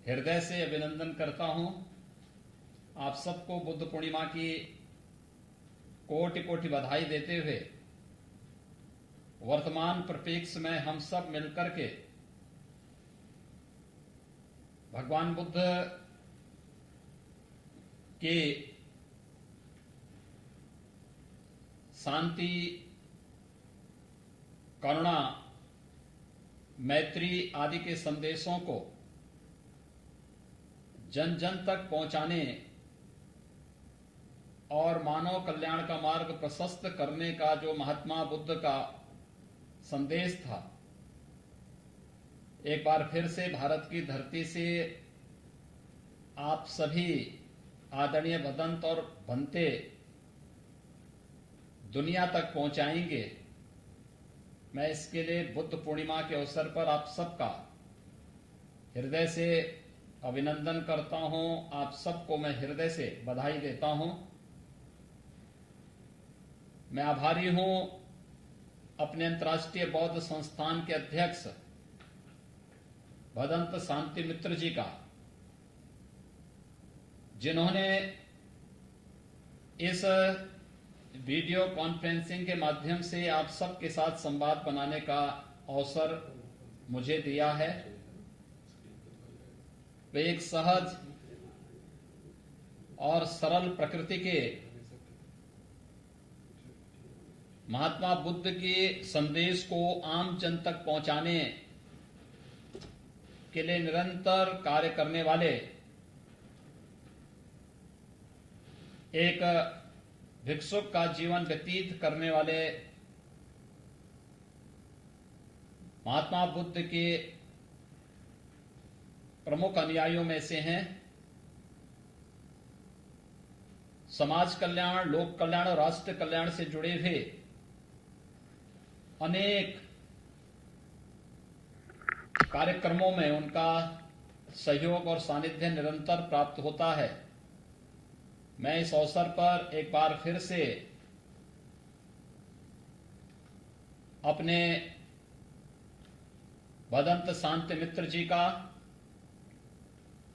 हृदय से अभिनंदन करता हूं। आप सबको बुद्ध पूर्णिमा की कोटि कोटि बधाई देते हुए वर्तमान परिप्रेक्ष्य में हम सब मिलकर के भगवान बुद्ध के शांति, करुणा, मैत्री आदि के संदेशों को जन जन तक पहुंचाने और मानव कल्याण का मार्ग प्रशस्त करने का जो महात्मा बुद्ध का संदेश था, एक बार फिर से भारत की धरती से आप सभी आदरणीय भदंत और भंते दुनिया तक पहुंचाएंगे। मैं इसके लिए बुद्ध पूर्णिमा के अवसर पर आप सबका हृदय से अभिनंदन करता हूं। आप सबको मैं हृदय से बधाई देता हूं। मैं आभारी हूं अपने अंतर्राष्ट्रीय बौद्ध संस्थान के अध्यक्ष भदंत शांति मित्र जी का, जिन्होंने इस वीडियो कॉन्फ्रेंसिंग के माध्यम से आप सबके साथ संवाद बनाने का अवसर मुझे दिया है। वे एक सहज और सरल प्रकृति के महात्मा बुद्ध के संदेश को आम जन तक पहुंचाने के लिए निरंतर कार्य करने वाले एक भिक्षुक का जीवन व्यतीत करने वाले महात्मा बुद्ध के प्रमुख अनुयायियों में से हैं। समाज कल्याण, लोक कल्याण और राष्ट्र कल्याण से जुड़े हुए अनेक कार्यक्रमों में उनका सहयोग और सानिध्य निरंतर प्राप्त होता है। मैं इस अवसर पर एक बार फिर से अपने भदंत शांति मित्र जी का,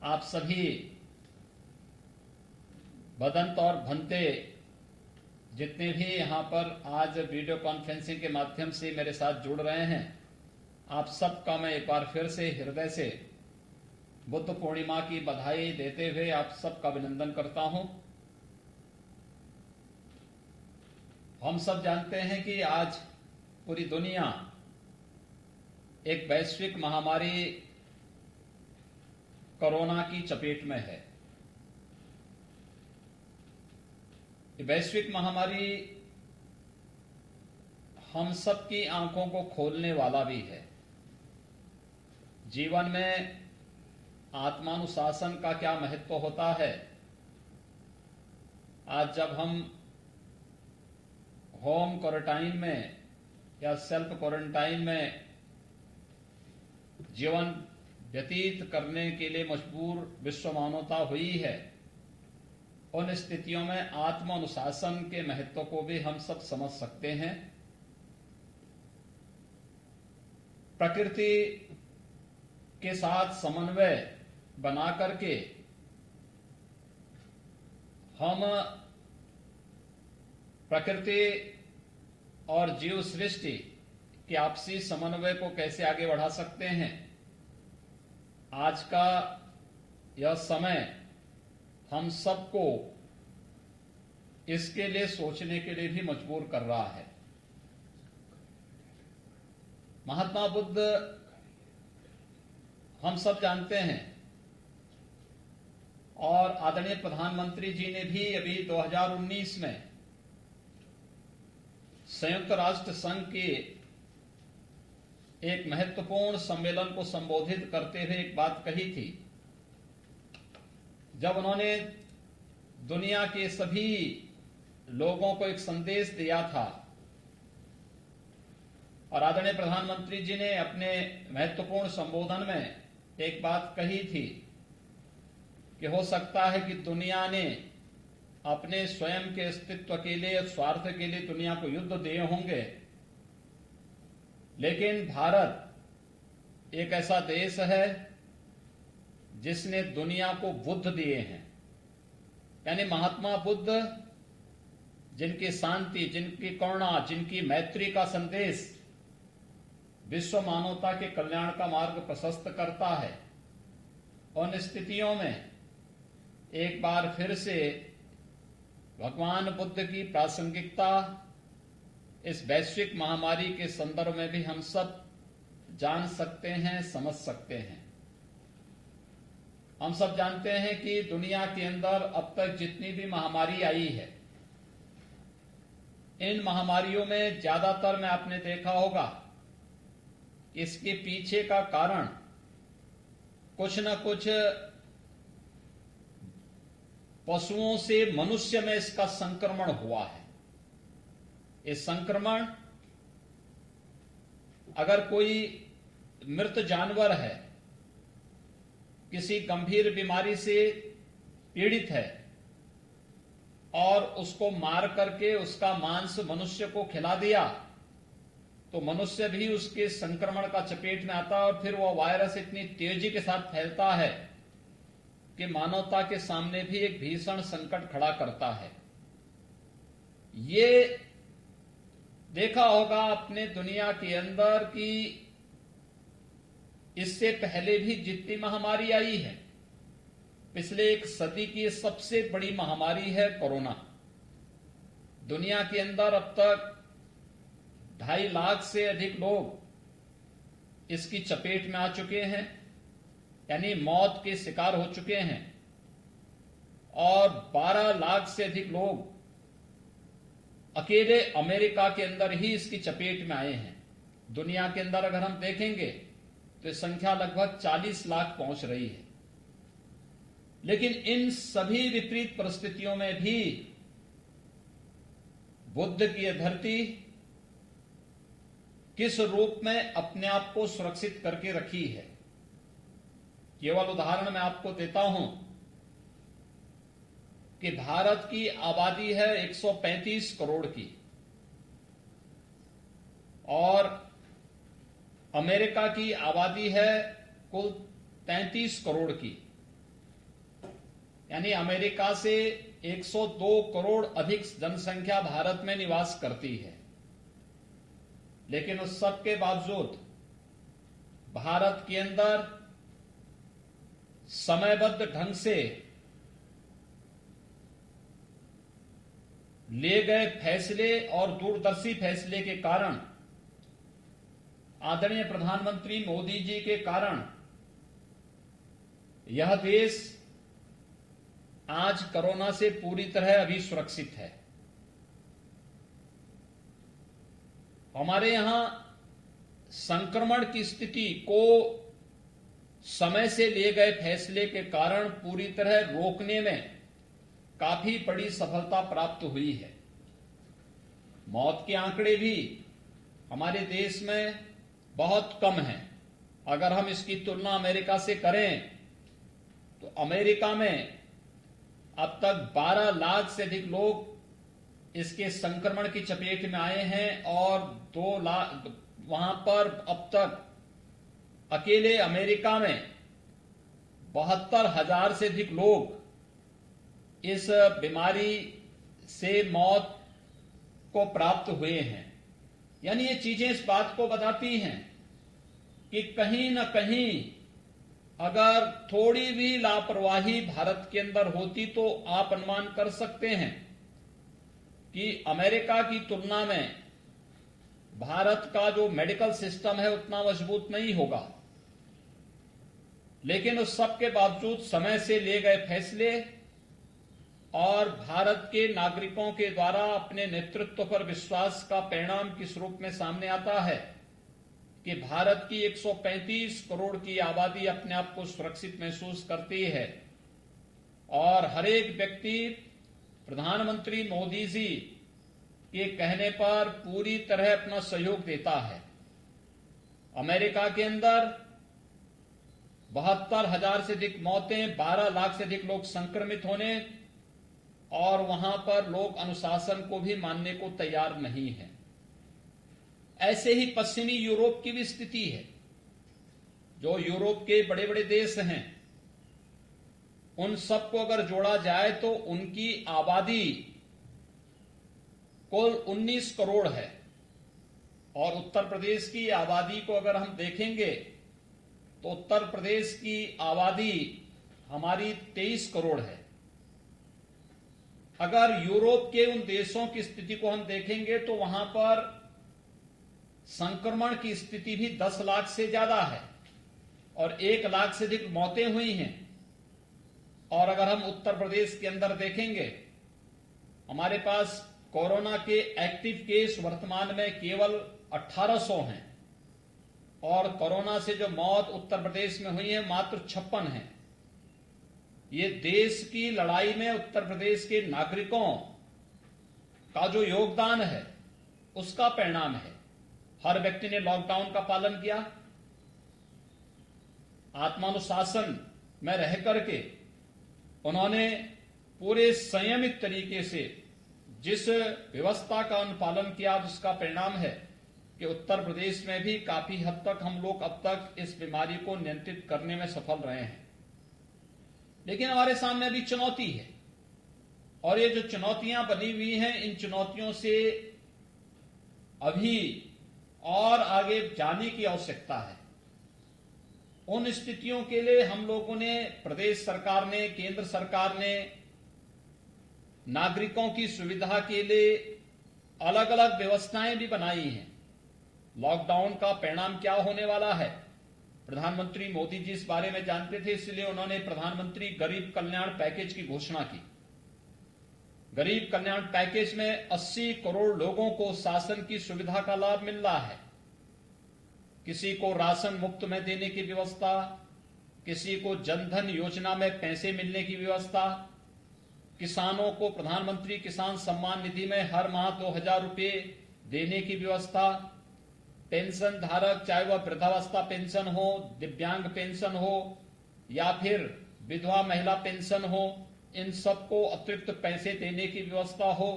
आप सभी भदंत और भंते जितने भी यहां पर आज वीडियो कॉन्फ्रेंसिंग के माध्यम से मेरे साथ जुड़ रहे हैं, आप सबका मैं एक बार फिर से हृदय से बुद्ध पूर्णिमा की बधाई देते हुए आप सबका अभिनंदन करता हूं। हम सब जानते हैं कि आज पूरी दुनिया एक वैश्विक महामारी कोरोना की चपेट में है। वैश्विक महामारी हम सबकी आंखों को खोलने वाला भी है। जीवन में आत्मानुशासन का क्या महत्व होता है, आज जब हम होम क्वारंटाइन में या सेल्फ क्वारंटाइन में जीवन व्यतीत करने के लिए मजबूर विश्व मानवता हुई है, उन स्थितियों में आत्म अनुशासन के महत्व को भी हम सब समझ सकते हैं। प्रकृति के साथ समन्वय बना करके हम प्रकृति और जीव सृष्टि के आपसी समन्वय को कैसे आगे बढ़ा सकते हैं, आज का यह समय हम सबको इसके लिए सोचने के लिए भी मजबूर कर रहा है। महात्मा बुद्ध हम सब जानते हैं और आदरणीय प्रधानमंत्री जी ने भी अभी 2019 में संयुक्त राष्ट्र संघ के एक महत्वपूर्ण सम्मेलन को संबोधित करते हुए एक बात कही थी, जब उन्होंने दुनिया के सभी लोगों को एक संदेश दिया था और आदरणीय प्रधानमंत्री जी ने अपने महत्वपूर्ण संबोधन में एक बात कही थी कि हो सकता है कि दुनिया ने अपने स्वयं के अस्तित्व के लिए, स्वार्थ के लिए दुनिया को युद्ध दिए होंगे, लेकिन भारत एक ऐसा देश है जिसने दुनिया को बुद्ध दिए हैं, यानी महात्मा बुद्ध, जिनकी शांति, जिनकी करुणा, जिनकी मैत्री का संदेश विश्व मानवता के कल्याण का मार्ग प्रशस्त करता है। उन स्थितियों में एक बार फिर से भगवान बुद्ध की प्रासंगिकता इस वैश्विक महामारी के संदर्भ में भी हम सब जान सकते हैं, समझ सकते हैं। हम सब जानते हैं कि दुनिया के अंदर अब तक जितनी भी महामारी आई है, इन महामारियों में ज्यादातर में आपने देखा होगा, इसके पीछे का कारण कुछ न कुछ पशुओं से मनुष्य में इसका संक्रमण हुआ है। इस संक्रमण, अगर कोई मृत जानवर है, किसी गंभीर बीमारी से पीड़ित है और उसको मार करके उसका मांस मनुष्य को खिला दिया, तो मनुष्य भी उसके संक्रमण का चपेट में आता है और फिर वह वायरस इतनी तेजी के साथ फैलता है कि मानवता के सामने भी एक भीषण संकट खड़ा करता है। ये देखा होगा अपने दुनिया के अंदर कि इससे पहले भी जितनी महामारी आई है, पिछले एक सदी की सबसे बड़ी महामारी है कोरोना। दुनिया के अंदर अब तक 2.5 लाख से अधिक लोग इसकी चपेट में आ चुके हैं, यानी मौत के शिकार हो चुके हैं, और 12 लाख से अधिक लोग अकेले अमेरिका के अंदर ही इसकी चपेट में आए हैं। दुनिया के अंदर अगर हम देखेंगे तो संख्या लगभग 40 लाख पहुंच रही है। लेकिन इन सभी विपरीत परिस्थितियों में भी बुद्ध की यह धरती किस रूप में अपने आप को सुरक्षित करके रखी है। केवल उदाहरण मैं आपको देता हूं कि भारत की आबादी है 135 करोड़ की और अमेरिका की आबादी है कुल 33 करोड़ की, यानी अमेरिका से 102 करोड़ अधिक जनसंख्या भारत में निवास करती है। लेकिन उस सब के बावजूद भारत के अंदर समयबद्ध ढंग से लिए गए फैसले और दूरदर्शी फैसले के कारण, आदरणीय प्रधानमंत्री मोदी जी के कारण, यह देश आज कोरोना से पूरी तरह अभी सुरक्षित है। हमारे यहां संक्रमण की स्थिति को समय से लिए गए फैसले के कारण पूरी तरह रोकने में काफी बड़ी सफलता प्राप्त हुई है। मौत के आंकड़े भी हमारे देश में बहुत कम हैं। अगर हम इसकी तुलना अमेरिका से करें तो अमेरिका में अब तक 12 लाख से अधिक लोग इसके संक्रमण की चपेट में आए हैं और 2 लाख वहां पर अब तक अकेले अमेरिका में 72,000 से अधिक लोग इस बीमारी से मौत को प्राप्त हुए हैं। यानी ये चीजें इस बात को बताती हैं कि कहीं न कहीं अगर थोड़ी भी लापरवाही भारत के अंदर होती तो आप अनुमान कर सकते हैं कि अमेरिका की तुलना में भारत का जो मेडिकल सिस्टम है उतना मजबूत नहीं होगा। लेकिन उस सब के बावजूद समय से लिए गए फैसले और भारत के नागरिकों के द्वारा अपने नेतृत्व पर विश्वास का परिणाम किस रूप में सामने आता है कि भारत की 135 करोड़ की आबादी अपने आप को सुरक्षित महसूस करती है और हर एक व्यक्ति प्रधानमंत्री मोदी जी के कहने पर पूरी तरह अपना सहयोग देता है। अमेरिका के अंदर 72,000 से अधिक मौतें, 12 लाख से अधिक लोग संक्रमित होने और वहां पर लोग अनुशासन को भी मानने को तैयार नहीं है। ऐसे ही पश्चिमी यूरोप की भी स्थिति है। जो यूरोप के बड़े बड़े देश हैं उन सबको अगर जोड़ा जाए तो उनकी आबादी कुल 19 करोड़ है। और उत्तर प्रदेश की आबादी को अगर हम देखेंगे तो उत्तर प्रदेश की आबादी हमारी 23 करोड़ है। अगर यूरोप के उन देशों की स्थिति को हम देखेंगे तो वहां पर संक्रमण की स्थिति भी 10 लाख से ज्यादा है और 1 लाख से अधिक मौतें हुई हैं। और अगर हम उत्तर प्रदेश के अंदर देखेंगे, हमारे पास कोरोना के एक्टिव केस वर्तमान में केवल 1800 हैं और कोरोना से जो मौत उत्तर प्रदेश में हुई है मात्र 56 है। ये देश की लड़ाई में उत्तर प्रदेश के नागरिकों का जो योगदान है उसका परिणाम है। हर व्यक्ति ने लॉकडाउन का पालन किया, आत्मानुशासन में रह करके उन्होंने पूरे संयमित तरीके से जिस व्यवस्था का अनुपालन किया, जिसका परिणाम है कि उत्तर प्रदेश में भी काफी हद तक हम लोग अब तक इस बीमारी को नियंत्रित करने में सफल रहे हैं। लेकिन हमारे सामने अभी चुनौती है और ये जो चुनौतियां बनी हुई हैं, इन चुनौतियों से अभी और आगे जाने की आवश्यकता है। उन स्थितियों के लिए हम लोगों ने, प्रदेश सरकार ने, केंद्र सरकार ने नागरिकों की सुविधा के लिए अलग अलग व्यवस्थाएं भी बनाई हैं। लॉकडाउन का परिणाम क्या होने वाला है, प्रधानमंत्री मोदी जी इस बारे में जानते थे, इसलिए उन्होंने प्रधानमंत्री गरीब कल्याण पैकेज की घोषणा की। गरीब कल्याण पैकेज में 80 करोड़ लोगों को शासन की सुविधा का लाभ मिल रहा है। किसी को राशन मुफ्त में देने की व्यवस्था, किसी को जनधन योजना में पैसे मिलने की व्यवस्था, किसानों को प्रधानमंत्री किसान सम्मान निधि में हर माह 2000 रुपये देने की व्यवस्था, पेंशन धारक चाहे वह वृद्धावस्था पेंशन हो, दिव्यांग पेंशन हो या फिर विधवा महिला पेंशन हो, इन सबको अतिरिक्त पैसे देने की व्यवस्था हो।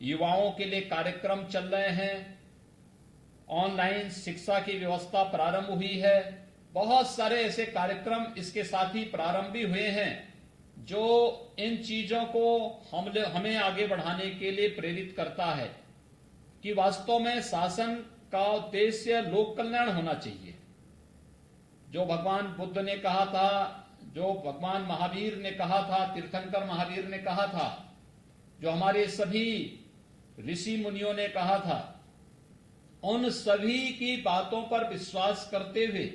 युवाओं के लिए कार्यक्रम चल रहे हैं, ऑनलाइन शिक्षा की व्यवस्था प्रारंभ हुई है। बहुत सारे ऐसे कार्यक्रम इसके साथ ही प्रारंभ भी हुए हैं जो इन चीजों को हमें आगे बढ़ाने के लिए प्रेरित करता है कि वास्तव में शासन का उद्देश्य लोक कल्याण होना चाहिए। जो भगवान बुद्ध ने कहा था, जो भगवान महावीर ने कहा था, तीर्थंकर महावीर ने कहा था, जो हमारे सभी ऋषि मुनियों ने कहा था, उन सभी की बातों पर विश्वास करते हुए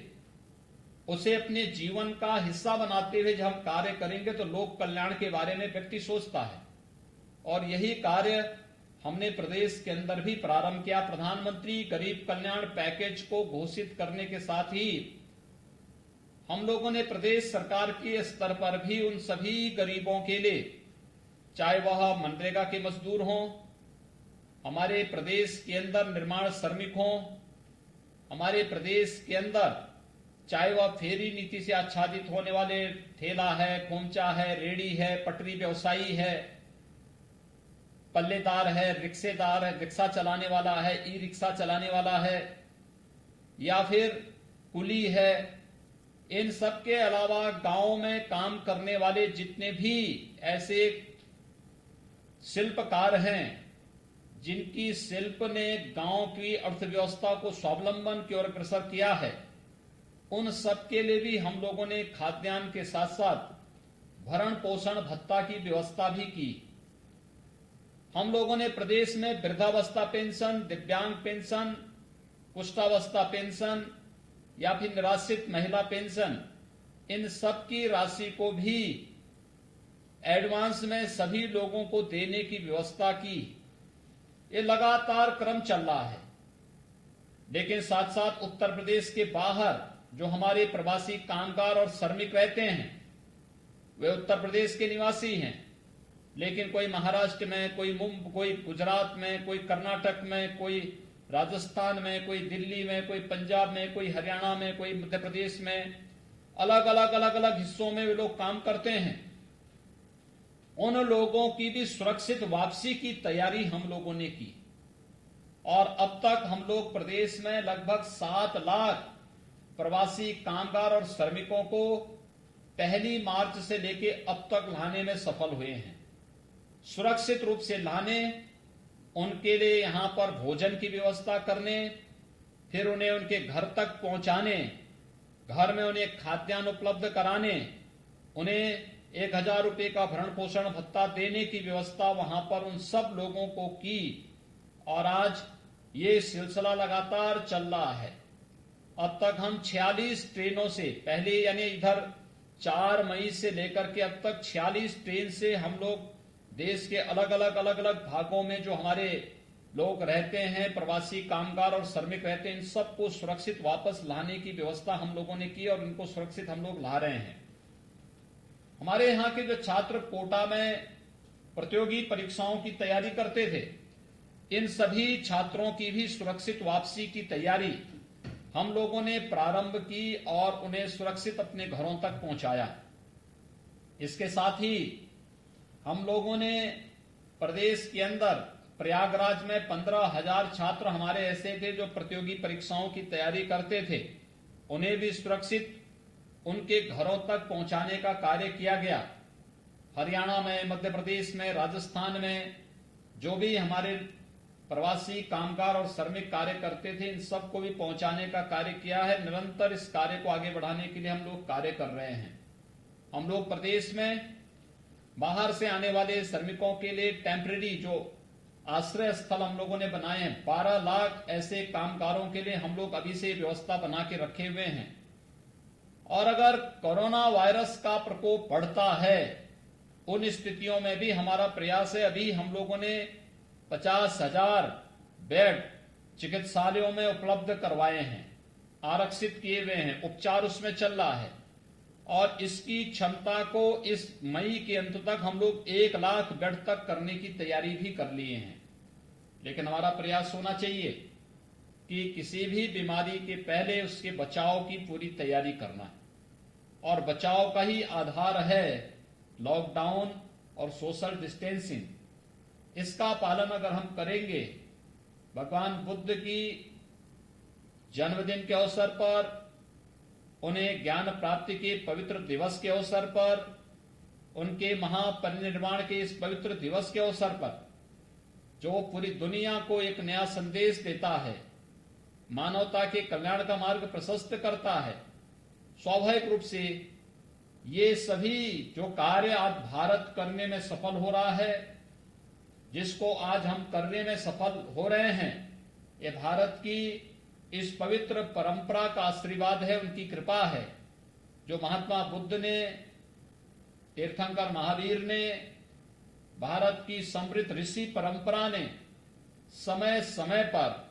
उसे अपने जीवन का हिस्सा बनाते हुए जब हम कार्य करेंगे तो लोक कल्याण के बारे में व्यक्ति सोचता है। और यही कार्य हमने प्रदेश के अंदर भी प्रारंभ किया। प्रधानमंत्री गरीब कल्याण पैकेज को घोषित करने के साथ ही हम लोगों ने प्रदेश सरकार के स्तर पर भी उन सभी गरीबों के लिए, चाहे वह मनरेगा के मजदूर हों, हमारे प्रदेश के अंदर निर्माण श्रमिक हों, हमारे प्रदेश के अंदर चाहे वह फेरी नीति से आच्छादित होने वाले ठेला है, खोमचा है, रेड़ी है, पटरी व्यवसायी है, पल्लेदार है, रिक्शेदार है, रिक्शा चलाने वाला है, ई रिक्शा चलाने वाला है, या फिर कुली है, इन सब के अलावा गांव में काम करने वाले जितने भी ऐसे शिल्पकार हैं जिनकी शिल्प ने गांव की अर्थव्यवस्था को स्वावलंबन की ओर अग्रसर किया है, उन सब के लिए भी हम लोगों ने खाद्यान्न के साथ साथ भरण पोषण भत्ता की व्यवस्था भी की। हम लोगों ने प्रदेश में वृद्धावस्था पेंशन, दिव्यांग पेंशन, कुष्ठावस्था पेंशन या फिर निराश्रित महिला पेंशन, इन सब की राशि को भी एडवांस में सभी लोगों को देने की व्यवस्था की। ये लगातार क्रम चल रहा है। लेकिन साथ साथ उत्तर प्रदेश के बाहर जो हमारे प्रवासी कामगार और श्रमिक रहते हैं, वे उत्तर प्रदेश के निवासी हैं, लेकिन कोई महाराष्ट्र में, कोई मुंबई, कोई गुजरात में, कोई कर्नाटक में, कोई राजस्थान में, कोई दिल्ली में, कोई पंजाब में, कोई हरियाणा में, कोई मध्य प्रदेश में, अलग अलग हिस्सों में वे लोग काम करते हैं। उन लोगों की भी सुरक्षित वापसी की तैयारी हम लोगों ने की और अब तक हम लोग प्रदेश में लगभग 7 लाख प्रवासी कामगार और श्रमिकों को पहली मार्च से लेके अब तक लाने में सफल हुए हैं। सुरक्षित रूप से लाने, उनके लिए यहां पर भोजन की व्यवस्था करने, फिर उन्हें उनके घर तक पहुंचाने, घर में उन्हें खाद्यान्न उपलब्ध कराने, उन्हें 1,000 रुपए का भरण पोषण भत्ता देने की व्यवस्था वहां पर उन सब लोगों को की। और आज ये सिलसिला लगातार चल रहा है। अब तक हम 46 ट्रेनों से, पहले यानी इधर 4 मई से लेकर के अब तक 46 ट्रेन से हम लोग देश के अलग अलग भागों में जो हमारे लोग रहते हैं, प्रवासी कामगार और श्रमिक रहते हैं, इन सबको सुरक्षित वापस लाने की व्यवस्था हम लोगों ने की और इनको सुरक्षित हम लोग ला रहे हैं। हमारे यहाँ के जो छात्र कोटा में प्रतियोगी परीक्षाओं की तैयारी करते थे, इन सभी छात्रों की भी सुरक्षित वापसी की तैयारी हम लोगों ने प्रारंभ की और उन्हें सुरक्षित अपने घरों तक पहुंचाया। इसके साथ ही हम लोगों ने प्रदेश के अंदर प्रयागराज में 15,000 छात्र हमारे ऐसे थे जो प्रतियोगी परीक्षाओं की तैयारी करते थे, उन्हें भी सुरक्षित उनके घरों तक पहुंचाने का कार्य किया गया। हरियाणा में, मध्य प्रदेश में, राजस्थान में जो भी हमारे प्रवासी कामगार और श्रमिक कार्य करते थे, इन सबको भी पहुंचाने का कार्य किया है। निरंतर इस कार्य को आगे बढ़ाने के लिए हम लोग कार्य कर रहे हैं। हम लोग प्रदेश में बाहर से आने वाले श्रमिकों के लिए टेम्परेरी जो आश्रय स्थल हम लोगों ने बनाए हैं, 12 लाख ऐसे कामगारों के लिए हम लोग अभी से व्यवस्था बना के रखे हुए हैं। और अगर कोरोना वायरस का प्रकोप बढ़ता है, उन स्थितियों में भी हमारा प्रयास है। अभी हम लोगों ने 50,000 बेड चिकित्सालयों में उपलब्ध करवाए हैं, आरक्षित किए हुए हैं, उपचार उसमें चल रहा है। और इसकी क्षमता को इस मई के अंत तक हम लोग 1 लाख बेड तक करने की तैयारी भी कर लिए हैं। लेकिन हमारा प्रयास होना चाहिए कि किसी भी बीमारी के पहले उसके बचाव की पूरी तैयारी करना है। और बचाव का ही आधार है लॉकडाउन और सोशल डिस्टेंसिंग। इसका पालन अगर हम करेंगे, भगवान बुद्ध की जन्मदिन के अवसर पर, उन्हें ज्ञान प्राप्ति के पवित्र दिवस के अवसर पर, उनके महापरिनिर्वाण के इस पवित्र दिवस के अवसर पर, जो पूरी दुनिया को एक नया संदेश देता है, मानवता के कल्याण का मार्ग प्रशस्त करता है, स्वाभाविक रूप से ये सभी जो कार्य आज भारत करने में सफल हो रहा है, जिसको आज हम करने में सफल हो रहे हैं, ये भारत की इस पवित्र परंपरा का आशीर्वाद है, उनकी कृपा है। जो महात्मा बुद्ध ने, तीर्थंकर महावीर ने, भारत की समृद्ध ऋषि परंपरा ने समय समय पर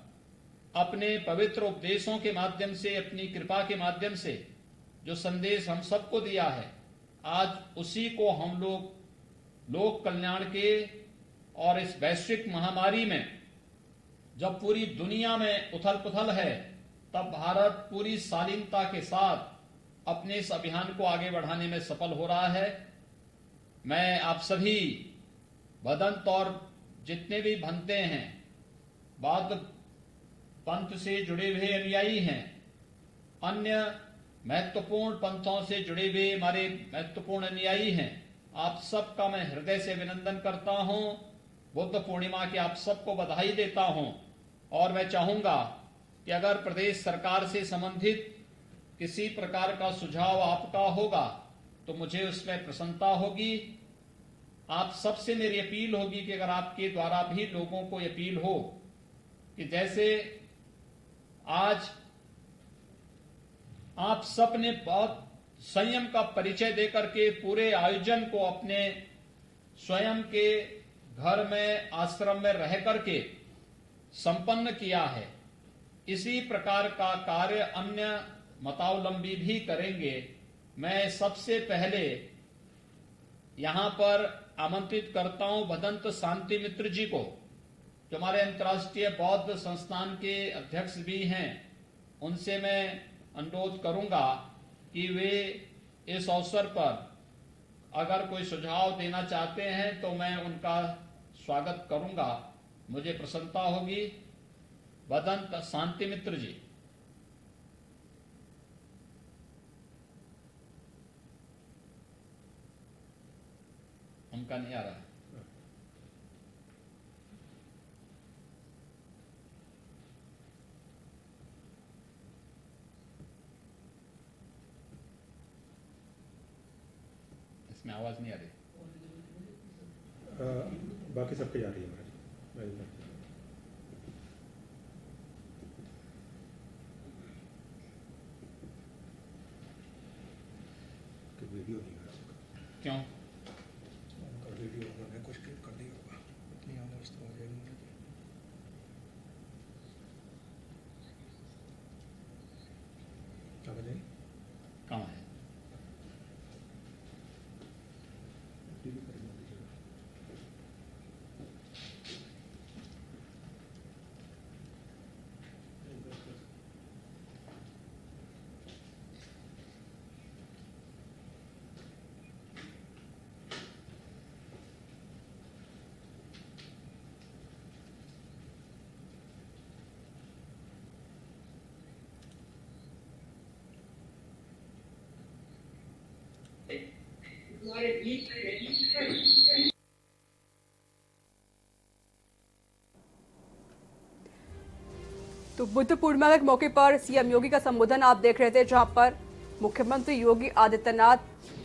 अपने पवित्र उपदेशों के माध्यम से, अपनी कृपा के माध्यम से जो संदेश हम सबको दिया है, आज उसी को हम लोक कल्याण के और इस वैश्विक महामारी में जब पूरी दुनिया में उथल पुथल है, तब भारत पूरी शालीनता के साथ अपने इस अभियान को आगे बढ़ाने में सफल हो रहा है। मैं आप सभी भदंत और जितने भी भंते हैं, बौद्ध पंथ से जुड़े हुए अनुयायी हैं, अन्य महत्वपूर्ण पंथों से जुड़े हुए हमारे महत्वपूर्ण अनुयायी हैं, आप सबका मैं हृदय से अभिनंदन करता हूं। बुद्ध पूर्णिमा की आप सबको बधाई देता हूं। और मैं चाहूंगा कि अगर प्रदेश सरकार से संबंधित किसी प्रकार का सुझाव आपका होगा तो मुझे उसमें प्रसन्नता होगी। आप सबसे मेरी अपील होगी कि अगर आपके द्वारा भी लोगों को अपील हो कि जैसे आज आप सब ने बहुत संयम का परिचय देकर के पूरे आयोजन को अपने स्वयं के घर में, आश्रम में रह करके संपन्न किया है, इसी प्रकार का कार्य अन्य मतावलंबी भी करेंगे। मैं सबसे पहले यहां पर आमंत्रित करता हूं भदंत शांति मित्र जी को, जो हमारे अंतर्राष्ट्रीय बौद्ध संस्थान के अध्यक्ष भी हैं। उनसे मैं अनुरोध करूंगा कि वे इस अवसर पर अगर कोई सुझाव देना चाहते हैं तो मैं उनका स्वागत करूंगा, मुझे प्रसन्नता होगी। भदंत शांति मित्र जी। उनका नहीं आ रहा है। इसमें आवाज नहीं आ रही। बाकी सबके जा रही है महाराज। वीडियो नहीं आ रहा। क्यों? उनका वीडियो उन्होंने कुछ क्लिप कर दिया होगा, इतनी आवाज तो आ जाएगी महाराज। क्या बजाई? कहाँ है? टीवी पर ही दीजिएगा। हमारे बीच में तो बुद्ध पूर्णिमा के मौके पर सीएम योगी का संबोधन आप देख रहे थे, जहां पर मुख्यमंत्री योगी आदित्यनाथ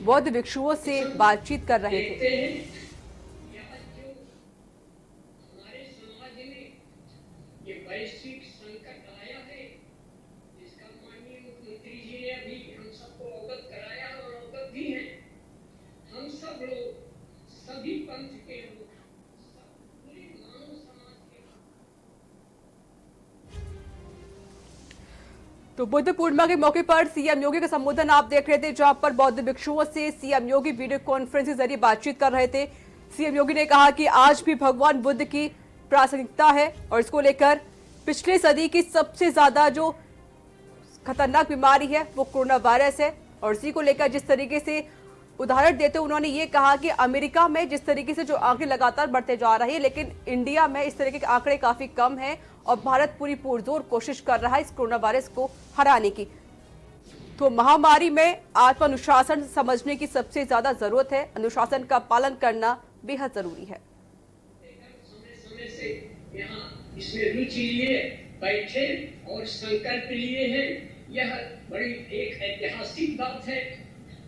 बौद्ध भिक्षुओं से बातचीत कर रहे थे। देखते हैं यहाँ जो हमारे समाज में ये वैश्विक संकट आया है, इसका माननीय मुख्यमंत्री जी ने अभी हम सबको अवगत कराया और अवगत भी हैं। हम सब लोग, सभी पंथ के लोग, पूरे मानव समाज के। तो बुद्ध पूर्णिमा के मौके पर सीएम योगी का संबोधन आप देख रहे थे, जहां पर बौद्ध भिक्षुओं से सीएम योगी वीडियो कॉन्फ्रेंस के जरिए बातचीत कर रहे थे। सीएम योगी ने कहा कि आज भी भगवान बुद्ध की प्रासंगिकता है और इसको लेकर पिछले सदी की सबसे ज्यादा जो खतरनाक बीमारी है वो कोरोना वायरस है, और इसी को लेकर जिस तरीके से उदाहरण देते हुए उन्होंने ये कहा कि अमेरिका में जिस तरीके से जो आंकड़े लगातार बढ़ते जा रहे हैं, लेकिन इंडिया में इस तरीके के आंकड़े काफी कम हैं और भारत पूरी पुरजोर कोशिश कर रहा है इस कोरोना वायरस को हराने की। तो महामारी में आत्मानुशासन समझने की सबसे ज्यादा जरूरत है। अनुशासन का पालन करना बेहद जरूरी है। समय समय से यहाँ इसमें रुचि लिए बैठे और संकल्प लिए हैं। यह बड़ी एक ऐतिहासिक बात है।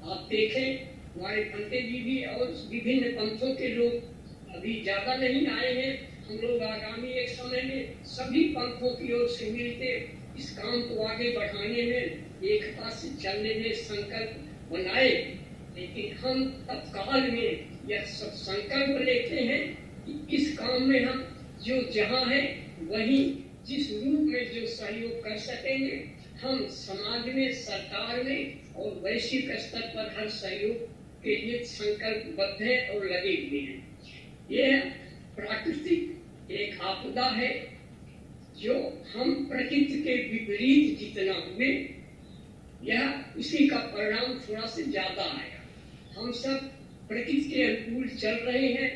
आप देखें, हमारे पंडित जी भी और विभिन्न पंथों के लोग अभी ज्यादा नहीं आए हैं। हम लोग आगामी एक समय में सभी पंथों की ओर से मिलते इस काम को आगे बढ़ाने में, एकता से चलने में संकल्प बनाए। लेकिन हम तत्काल में यह सब संकल्प लेते हैं कि इस काम में हम जो जहाँ है वहीं जिस रूप में जो सहयोग कर सकेंगे, हम समाज में, सरकार में और वैश्विक स्तर पर हर सहयोग के लिए संकल्पबद्ध हैं और लगे हुए हैं। यह प्राकृतिक एक आपदा है जो हम प्रकृति के विपरीत जितना हुए, यह उसी का परिणाम थोड़ा से ज्यादा आया। हम सब प्रकृति के अनुकूल चल रहे हैं।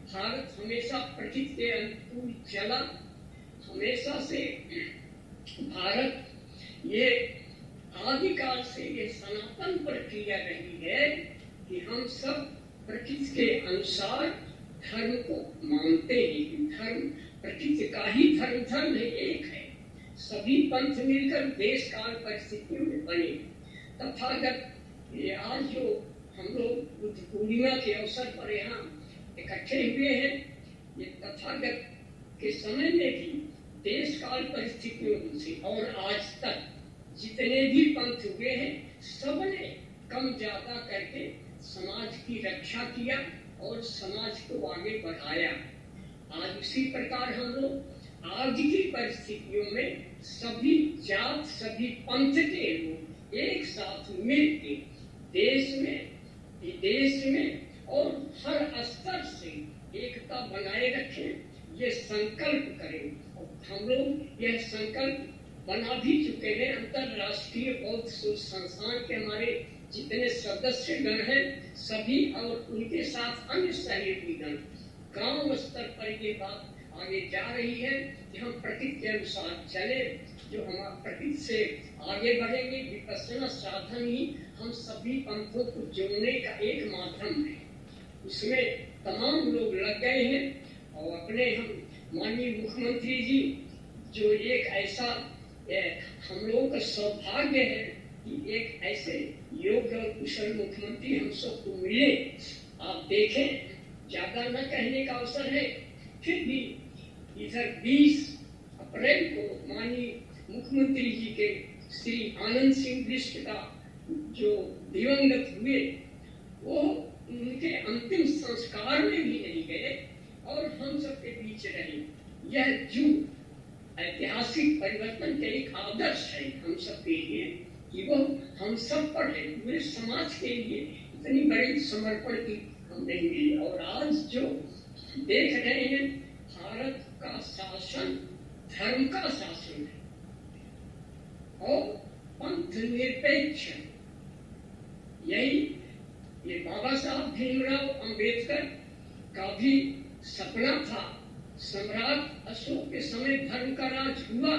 भारत हमेशा प्रकृति के अनुकूल चला। हमेशा से भारत ये आदिकाल से ये सनातन प्रक्रिया रही है कि हम सब प्रकृति के अनुसार धर्म को मानते हैं। धर्म प्रकृति का ही धर्म है, एक है। सभी पंथ मिलकर देश काल परिस्थितियों में बने। तथागत ये आज जो हम लोग बुद्ध पूर्णिमा के अवसर पर यहाँ इकट्ठे हुए हैं, ये तथागत के समय में भी देश काल परिस्थितियों से और आज तक जितने भी पंथ हुए हैं, सबने कम ज्यादा करके समाज की रक्षा किया और समाज को आगे बढ़ाया। आज उसी प्रकार हम लोग आज की परिस्थितियों में सभी जात, सभी पंथ के लोग एक साथ मिलकर देश में, विदेश में और हर स्तर से एकता बनाए रखें, ये संकल्प करें। और हम लोग यह संकल्प बना भी चुके हैं। अंतरराष्ट्रीय बौद्ध शोध संस्थान के हमारे जितने सदस्यगण हैं सभी और उनके साथ अन्य सहयोगीगण, गांव स्तर पर ये बात आगे जा रही है कि हम प्रकृति के अनुसार चले। जो हमारा प्रकृति से आगे बढ़ेंगे, विपश्यना साधन ही हम सभी पंथों को जोड़ने का एक माध्यम है। उसमें तमाम लोग लग गए हैं और अपने हम माननीय मुख्यमंत्री जी जो एक ऐसा हम लोगों का सौभाग्य है कि एक ऐसे योग्य और कुशल मुख्यमंत्री हम सबको मिले। आप देखें, ज्यादा न कहने का अवसर है, फिर भी इधर 20 अप्रैल को माननीय मुख्यमंत्री जी के श्री आनंद सिंह बिष्ट का जो दिवंगत हुए, वो उनके अंतिम संस्कार में भी नहीं गए और हम सबके बीच रहे। यह युग ऐतिहासिक परिवर्तन का एक आदर्श है हम सबके लिए कि वो हम सब पर है, पूरे समाज के लिए इतनी बड़ी समर्पण की हमने मिली। और आज जो देख रहे हैं, भारत का शासन धर्म का शासन है और पंथ निरपेक्ष। यही ये बाबा साहब भीमराव अंबेडकर का भी सपना था। सम्राट अशोक के समय धर्म का राज हुआ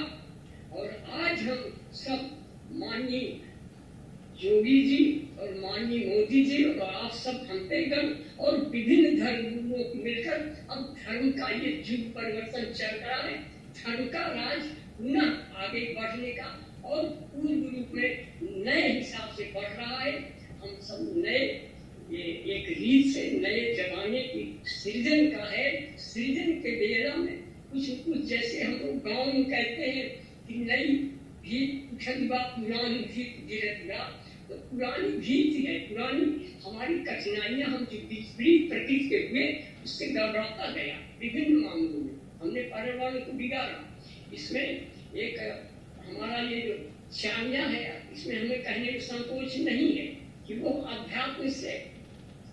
और आज हम सब माननीय योगी जी और माननीय मोदी जी और आप सब भक्तगण और विभिन्न धर्मों को मिलकर अब धर्म का ये युग परिवर्तन चल रहा है। धर्म का राज पुनः आगे बढ़ने का और पूर्ण रूप में नए हिसाब से बढ़ रहा है। हम सब नए ये एक रीत से नए जमाने की सृजन का है। सृजन के बेरा में कुछ जैसे हम लोग गाँव में कहते हैं कि नई भीत उठन बा पुरानी भीत गिरत बा, तो पुरानी भीत है, पुरानी हमारी कठिनाइयां हम जो विपरीत प्रकृति के हुए उससे गड़बड़ाता गया विभिन्न मामलों में, हमने पर्यावरण को बिगाड़ा। इसमें एक हमारा ये जो चामिया है, इसमें हमें कहने में संकोच नहीं है कि वो अध्यात्म से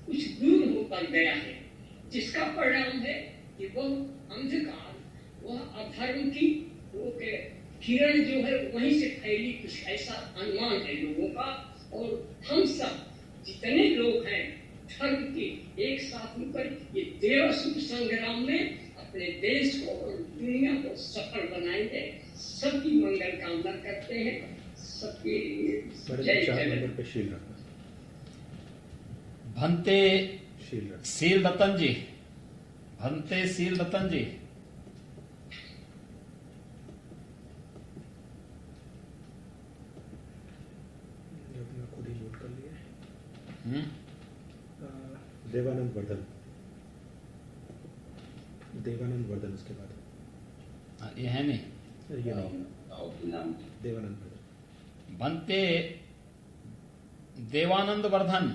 कुछ दूर होकर गया है, जिसका परिणाम है कि वो अंधकार, वह अधर्म की वो के किरण जो है वहीं से फैली, कुछ ऐसा अनुमान है लोगों का। और हम सब जितने लोग हैं धर्म के एक साथ मिलकर ये देवसुख संग्राम में अपने देश को और दुनिया को सफल बनाएंगे। सबकी मंगल कामना करते हैं। सबके जय जय। भंते शील रतन जी, भंते शील रतन जी। अपना खुद ही नोट कर लिए। देवानंद वर्धन, देवानंद वर्धन उसके बाद ये है नहीं, ये नहीं, देवानंद वर्धन। भंते देवानंद वर्धन,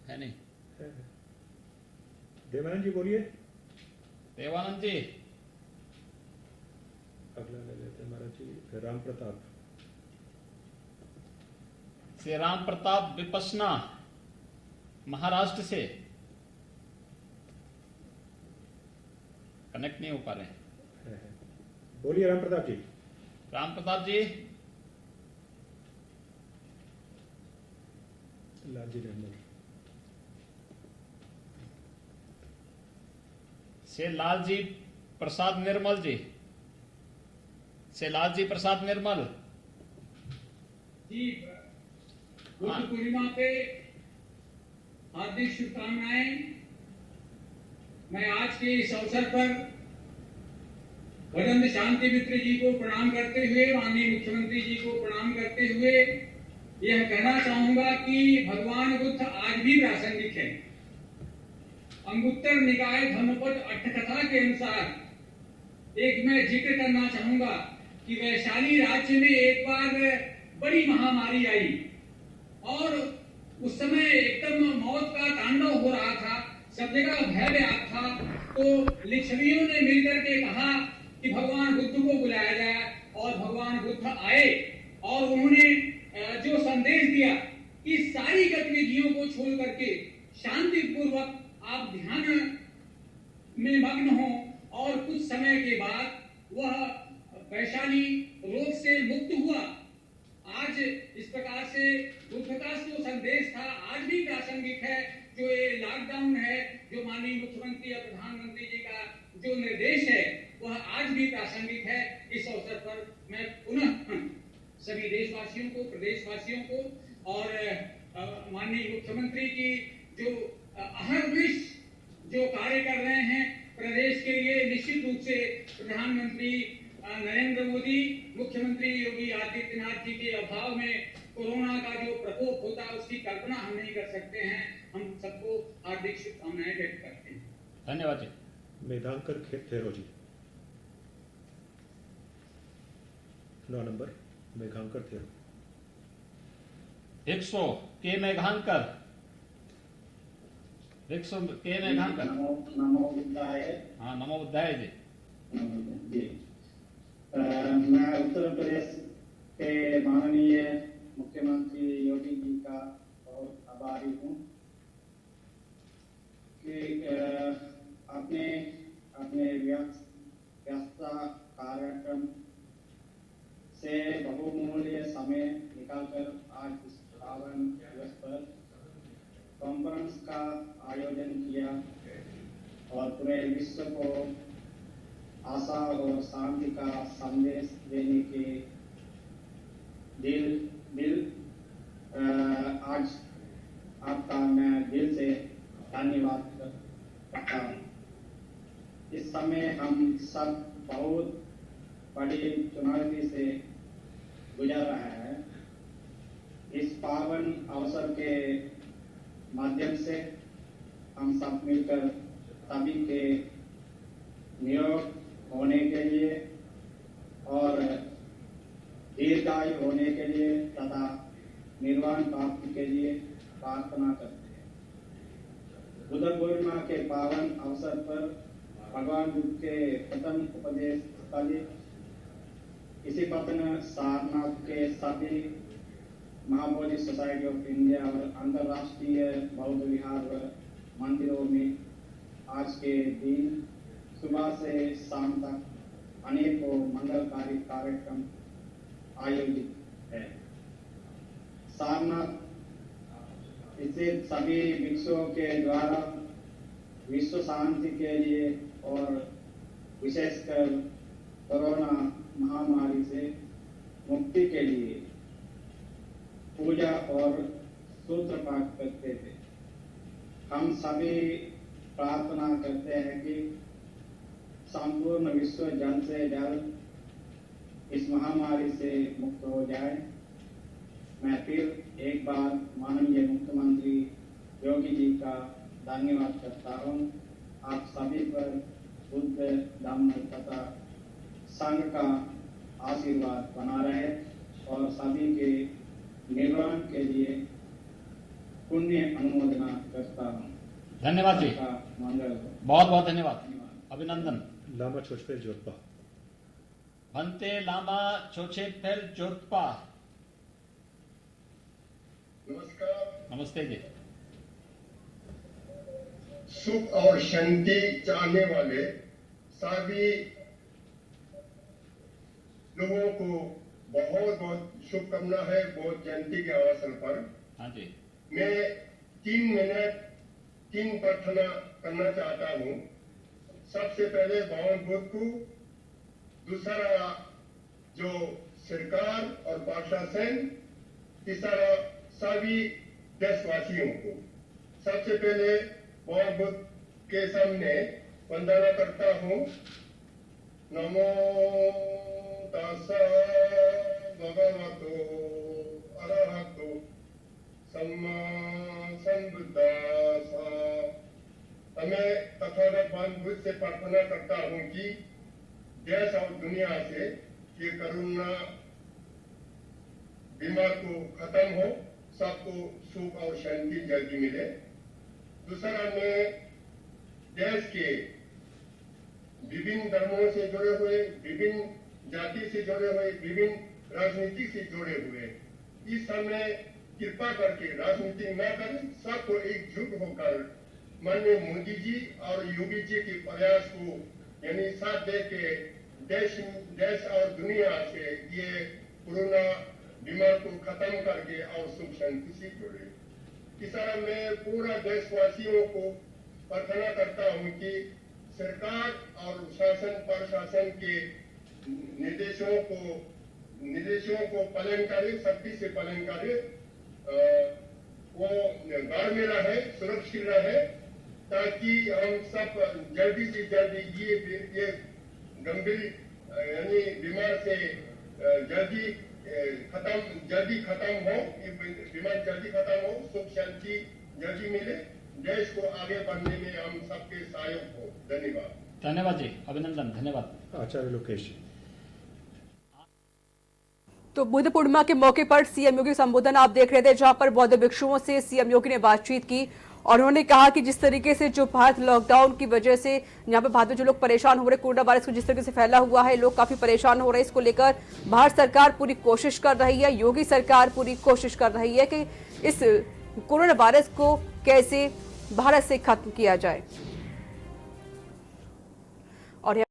है नहीं। देवानंद जी बोलिए। देवानंद जी। अगला ले लेते हैं महाराज जी, राम प्रताप। श्री राम प्रताप विपसना, महाराष्ट्र से। कनेक्ट नहीं हो पा रहे हैं। बोलिए राम प्रताप जी। राम प्रताप जी। लालजी निर्मल। से लालजी प्रसाद निर्मल जी, से लालजी प्रसाद निर्मल जी। बुद्ध पूर्णिमा पे हार्दिक शुभकामनाएं। मैं आज के इस अवसर पर वदंत शांति मित्र जी को प्रणाम करते हुए, माननीय मुख्यमंत्री जी को प्रणाम करते हुए यह कहना चाहूंगा कि भगवान बुद्ध आज भी प्रासंगिक है। अंगुत्तर निकाय धम्मपद अट्ठकथा के अनुसार एक मैं जिक्र करना चाहूंगा कि वैशाली राज्य में एक बार बड़ी महामारी आई और उस समय एकदम मौत का तांडव हो रहा था, सब जगह भय व्याप्त था। तो लिच्छवियों ने मिलकर के कहा कि भगवान बुद्ध को बुलाया जाए और भगवान बुद्ध आए और उन्होंने जो संदेश दिया कि सारी गतिविधियों को छोड़ करके शांति पूर्वक आप ध्यान में मग्न हो। और कुछ समय के बाद वह वैशाली रोग से मुक्त हुआ। आज इस प्रकार से बुद्ध का जो संदेश था आज भी प्रासंगिक है। जो ये लॉकडाउन है, जो माननीय मुख्यमंत्री और प्रधानमंत्री जी का जो निर्देश है, वह आज भी प्रासंगिक है। इस अवसर पर मैं पुनः सभी देशवासियों को, प्रदेशवासियों को और माननीय मुख्यमंत्री की जो अहर्निश जो कार्य कर रहे हैं प्रदेश के लिए, निश्चित रूप से प्रधानमंत्री नरेंद्र मोदी, मुख्यमंत्री योगी आदित्यनाथ जी के अभाव में कोरोना का जो प्रकोप होता है उसकी कल्पना हम नहीं कर सकते हैं। हम सबको हार्दिक शुभकामनाएं व्यक्त करते हैं। धन्यवाद जी। मेघांकर थेरो जी, 9 नंबर मेघांकर थेरो। 100 के मेघांकर, 100 के मेघांकर। नमो बुद्धाय। हाँ, नमो बुद्धाय जी। जी, मैं उत्तर प्रदेश के माननीय मुख्यमंत्री योगी जी का बहुत आभारी हूँ कि अपने अपने व्यस्त कार्यक्रम से बहुमूल्य समय निकालकर आज इस पावन दिवस पर कॉन्फ्रेंस का आयोजन किया और पूरे विश्व को आशा और शांति का संदेश देने के दिल आज आपका मैं दिल से धन्यवाद करता हूँ। इस समय हम सब बहुत बड़ी चुनौती से गुजर रहे हैं। इस पावन अवसर के माध्यम से हम सब मिलकर सभी के निरोग होने के लिए और दीर्घायु होने के लिए तथा निर्वाण प्राप्ति के लिए प्रार्थना करते हैं। बुद्ध पूर्णिमा के पावन अवसर पर भगवान बुद्ध के प्रथम उपदेश स्थली इसीपतन सारनाथ के सभी महाबोधि सोसाइटी ऑफ इंडिया और अंतर्राष्ट्रीय बौद्ध विहार मंदिरों में आज के दिन सुबह से शाम तक अनेकों मंगलकारी कार्यक्रम आयोजित है। सारनाथ स्थित सभी भिक्षुओं के द्वारा विश्व शांति के लिए और विशेषकर कोरोना महामारी से मुक्ति के लिए पूजा और सूत्र पाठ करते थे। हम सभी प्रार्थना करते हैं कि संपूर्ण विश्व जल्द से जल्द इस महामारी से मुक्त हो जाए। मैं फिर एक बार माननीय मुख्यमंत्री योगी जी का धन्यवाद करता हूँ। आप सभी पर बुद्ध धम्म तथा संघ का आशीर्वाद बना रहे और सभी के निर्वाण के लिए पुण्य अनुमोदना करता हूँ। धन्यवाद जी, मंगल। बहुत बहुत धन्यवाद, अभिनंदन। लामा छोचफेल जोतपा। भंते लामा छोचेफेल जोतपा। नमस्कार। नमस्ते जी। सुख और शांति चाहने वाले सभी लोगों को बहुत बहुत शुभकामना है बहुत जयंती के अवसर पर। हाँ जी। मैं 3 मिनट 3 प्रार्थना करना चाहता हूँ। सबसे पहले भगवान बुद्ध को, दूसरा जो सरकार और प्रशासन, तीसरा सभी देशवासियों को। सबसे पहले भगवान बुद्ध के सामने वंदना करता हूँ। नमो तस्सा भगवतो अरहतो सम्मा संबुद्धास्सा। मैं तथागत भगवान बुद्ध से प्रार्थना करता हूँ कि देश और दुनिया से ये कोरोना बीमार को खत्म हो, सबको सुख और शांति जल्दी मिले। दूसरा में देश के विभिन्न धर्मों से जुड़े हुए, विभिन्न जाति से जुड़े हुए, विभिन्न राजनीति से जुड़े हुए, इस समय कृपा करके राजनीति न करें, सबको एकजुट होकर माननीय मोदी जी और योगी जी के प्रयास को यानी साथ दे के देश और दुनिया से ये कोरोना बीमार को खत्म करके और सुख शांति से जुड़े। तीसरा मैं पूरा देशवासियों को प्रार्थना करता हूँ कि सरकार और शासन प्रशासन के निर्देशों को निर्देशों को पालन करे, सख्ती से पालन करे, वो घर में रहे, सुरक्षित रहे, ताकि हम सब जल्दी से जल्दी ये गंभीर यानी बीमार से जल्दी खत्म हो, ये बीमार जल्दी खत्म हो, सुख शांति जल्दी मिले, देश को आगे बढ़ने में हम सबके सहयोग हो। धन्यवाद। धन्यवाद जी, अभिनंदन, धन्यवाद। आचार्य लोकेश जी। तो बुद्ध पूर्णिमा के मौके पर सीएम योगी संबोधन आप देख रहे थे, जहां पर बौद्ध भिक्षुओं से सीएम योगी ने बातचीत की और उन्होंने कहा कि जिस तरीके से जो भारत लॉकडाउन की वजह से यहाँ पे भारत में जो लोग परेशान हो रहे, कोरोना वायरस को जिस तरीके से फैला हुआ है, लोग काफी परेशान हो रहे हैं, इसको लेकर भारत सरकार पूरी कोशिश कर रही है, योगी सरकार पूरी कोशिश कर रही है कि इस कोरोना वायरस को कैसे भारत से खत्म किया जाए। और